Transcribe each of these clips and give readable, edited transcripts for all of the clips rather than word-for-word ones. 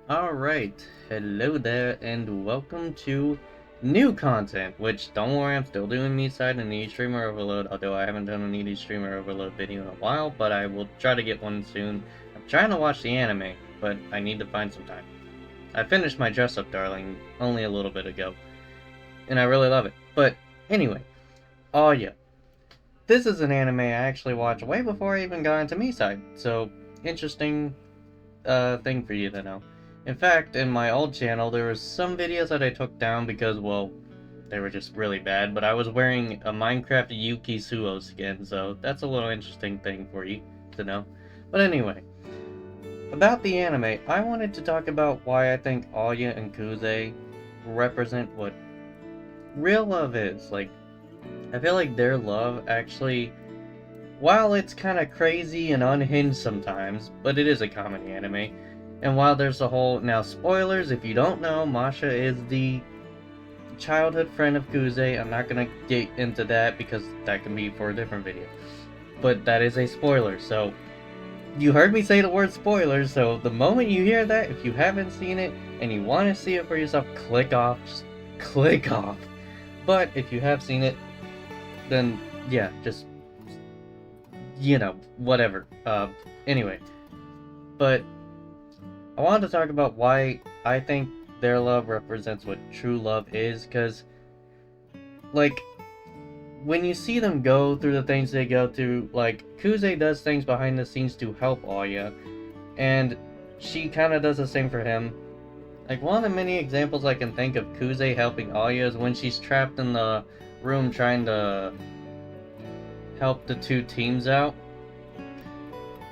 Alright, hello there, and welcome to new content, which, don't worry, I'm still doing me side and Needy Streamer Overload, although I haven't done a Needy Streamer Overload video in a while, but I will try to get one soon. I'm trying to watch the anime, but I need to find some time. I finished my Dress Up Darling only a little bit ago, and I really love it. But, anyway, oh yeah, this is an anime I actually watched way before I even got into me side, so interesting thing for you to know. In fact, in my old channel, there was some videos that I took down because, well, they were just really bad, but I was wearing a Minecraft Yuki Suo skin, so that's a little interesting thing for you to know. But anyway, about the anime, I wanted to talk about why I think Alya and Kuze represent what real love is. Like, I feel like their love actually, while it's kind of crazy and unhinged sometimes, but it is a comedy anime. And while there's a whole, now spoilers, if you don't know, Masha is the childhood friend of Kuze. I'm not gonna get into that because that can be for a different video. But that is a spoiler, so you heard me say the word spoilers, so the moment you hear that, if you haven't seen it and you want to see it for yourself, click off, just click off. But if you have seen it, then yeah, just, whatever. Anyway, but I wanted to talk about why I think their love represents what true love is, because, like, when you see them go through the things they go through, like, Kuze does things behind the scenes to help Alya, and she kind of does the same for him. Like, one of the many examples I can think of Kuze helping Alya is when she's trapped in the room trying to help the two teams out.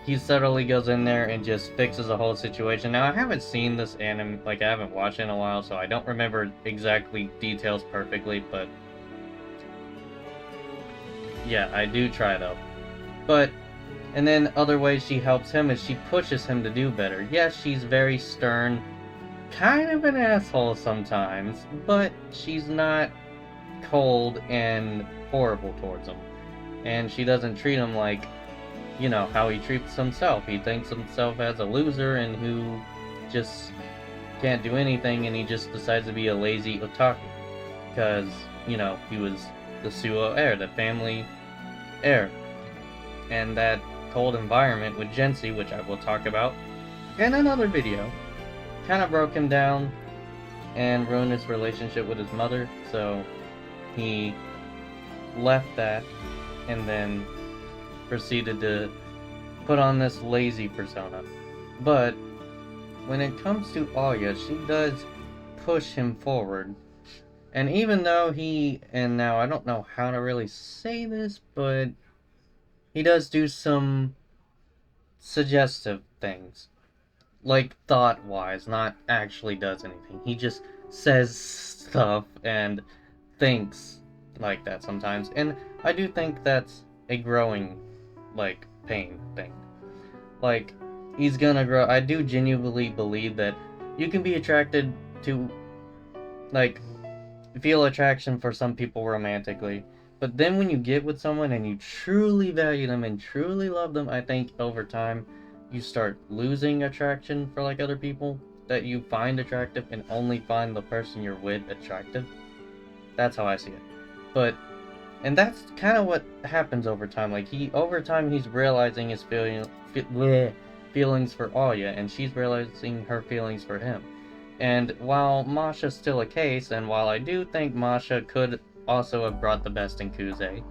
He subtly goes in there and just fixes the whole situation. Now, I haven't seen this anime, like, I haven't watched it in a while, so I don't remember exactly details perfectly, but yeah, I do try though. But, and then other ways she helps him is she pushes him to do better. Yes, she's very stern, kind of an asshole sometimes, but she's not cold and horrible towards him. And she doesn't treat him like, how he treats himself. He thinks himself as a loser and who just can't do anything, and he just decides to be a lazy otaku. Because, he was the Suo heir, the family heir. And that cold environment with Gensi, which I will talk about in another video, kind of broke him down and ruined his relationship with his mother, so he left that and then proceeded to put on this lazy persona. But when it comes to Alya, she does push him forward. And even though and now I don't know how to really say this, but he does do some suggestive things. Like, thought-wise, not actually does anything. He just says stuff and thinks like that sometimes. And I do think that's a growing, like, pain thing. Like, he's gonna grow. I do genuinely believe that you can be attracted to, like, feel attraction for some people romantically, but then when you get with someone and you truly value them and truly love them, I think over time you start losing attraction for, like, other people that you find attractive and only find the person you're with attractive. That's how I see it. But, and that's kind of what happens over time. Like, over time he's realizing his feelings for Alya, and she's realizing her feelings for him. And while Masha's still a case, and while I do think Masha could also have brought the best in Kuze,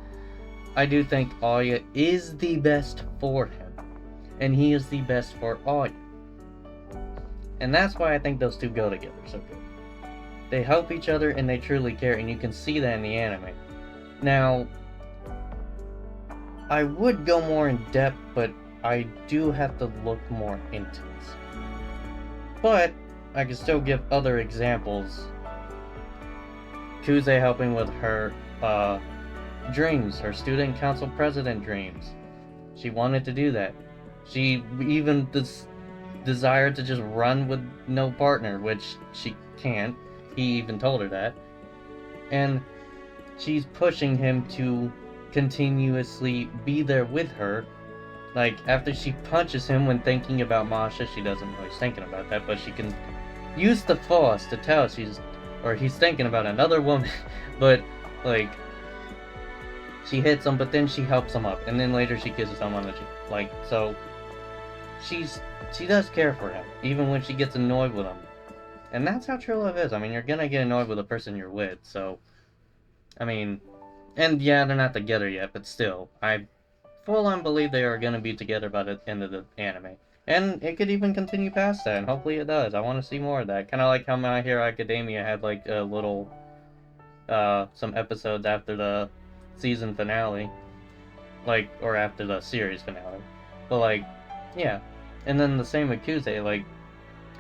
I do think Alya is the best for him, and he is the best for Alya. And that's why I think those two go together so good. They help each other and they truly care, and you can see that in the anime. Now, I would go more in depth, but I do have to look more into this. But I can still give other examples. Kuze helping with her dreams, her student council president dreams. She wanted to do that. She even desired to just run with no partner, which she can't. He even told her that. And she's pushing him to continuously be there with her Like, after she punches him when thinking about Masha, she doesn't know he's thinking about that, but she can use the force to tell he's thinking about another woman. But, like, she hits him, but then she helps him up, and then later she kisses him on the cheek. Like, so, she does care for him, even when she gets annoyed with him. And that's how true love is. I mean, you're gonna get annoyed with the person you're with, so, I mean, and yeah, they're not together yet, but still, I full on believe they are gonna be together by the end of the anime. And it could even continue past that, and hopefully it does. I want to see more of that. Kind of like how My Hero Academia had, like, a little, some episodes after the season finale. Like, or after the series finale. But, like, yeah. And then the same with Kuze, like,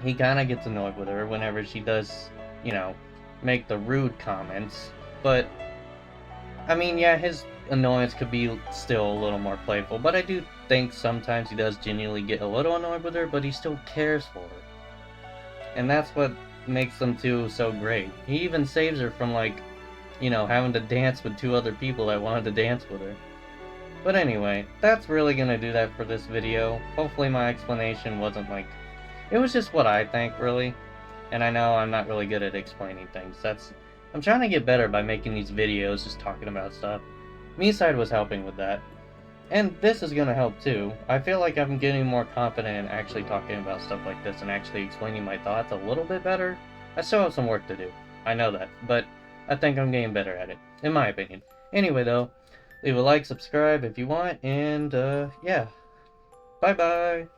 he kind of gets annoyed with her whenever she does, you know, make the rude comments. But, I mean, yeah, his annoyance could be still a little more playful, but I do think sometimes he does genuinely get a little annoyed with her, but he still cares for her. And that's what makes them two so great. He even saves her from, like, you know, having to dance with two other people that wanted to dance with her. But anyway, that's really gonna do that for this video. Hopefully my explanation wasn't, like, it was just what I think, really. And I know I'm not really good at explaining things. I'm trying to get better by making these videos, just talking about stuff. Me-Side was helping with that. And this is gonna help too. I feel like I'm getting more confident in actually talking about stuff like this and actually explaining my thoughts a little bit better. I still have some work to do. I know that. But I think I'm getting better at it, in my opinion. Anyway though, leave a like, subscribe if you want, and yeah. Bye-bye!